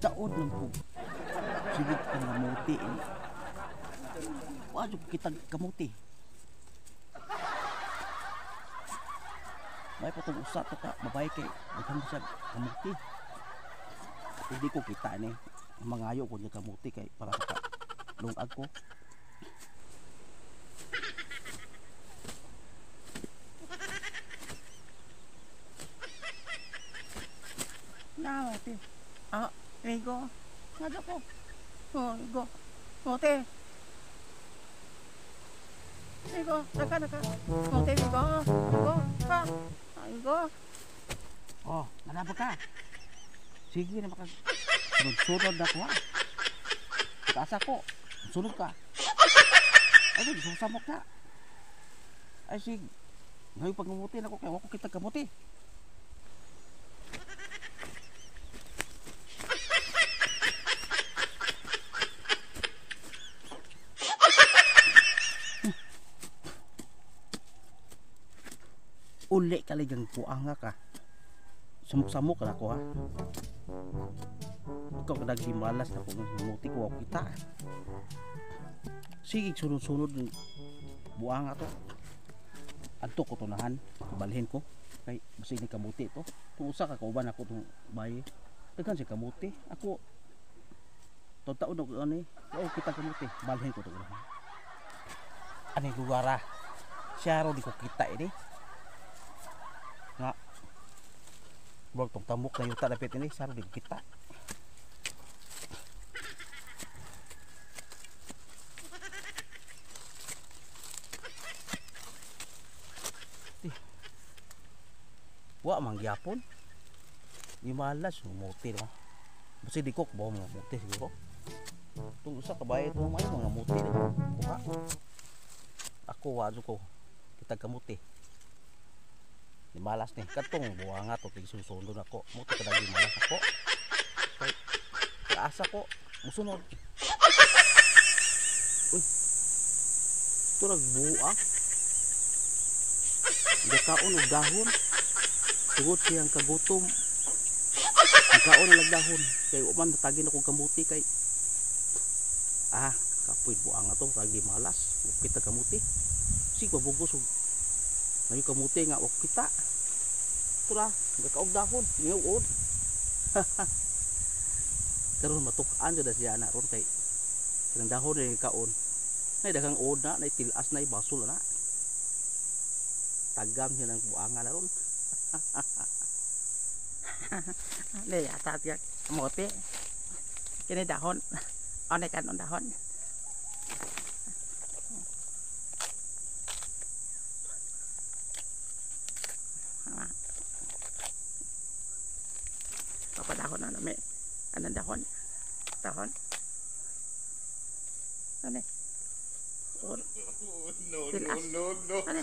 Taon lang po. Sige ang kamuti. Wala kita kamuti. May patong usa to ka babae kay daghan siya kamuti. Hindi ko kita ni mangayo ko niya kamuti kay para ka lungag ko. Nawati. Rigo. Nada ko. Oh, Rigo. Mote. Rigo, naka. Mote, Rigo. Rigo, ka. Rigo. Oh, nanapa ka? Sige na maka sunod na ko ha. Kaasa ko. Sunod ka. Ay, susamok na. Ay, sige. Ngayon pagmamuti na ko kaya ako kita kamuti. Uli kaligang puanga ka. Samuk-samuk ka na ko ha. Ikaw ka nagdimalas na kung mamuti ko ako kita. Sige sunod-sunod ng buanga to. Adto ko tunahan. Balhin ko. Kay masig ni kamuti to. Kung usa ka kauban ako itong bayi. Daghan si kamuti. Ako taon ako ano eh. Oo kita kamuti. Balhin ko to unahan. Ano yung lugar ah. Siya ro di ko kita ini. Nga bro tong tamok na yuta dapit ini saro di kita wa mangyapon di malas muti no basi di kok bawa muti siguro tung usa ka bae to may mga muti buka ako wa ko kita kamuti di malas nih katong buanga to tig susunod ako mo to kadagi malas ako kay asa ko musunod uy to nagbuang gakaon og dahon tugod siyang kagutom gakaon ang dahon kay uman matagin ako kamuti kay kapoy buanga to kag di malas kita kamuti sig pabugos og ngayon kamuti nga wak kita tura gakaog dahon ngawod karon matukan jud siya anak ron kay kanang dahon ni kaon nay daghang od na nay tilas nay basol na tagam siya ng buanga na ron Le yata tiyak mote. Kini dahon. One kan on dahon. Apa dahon na me? Anong dahon? Dahon. Ano? Oh, no. No. Ano?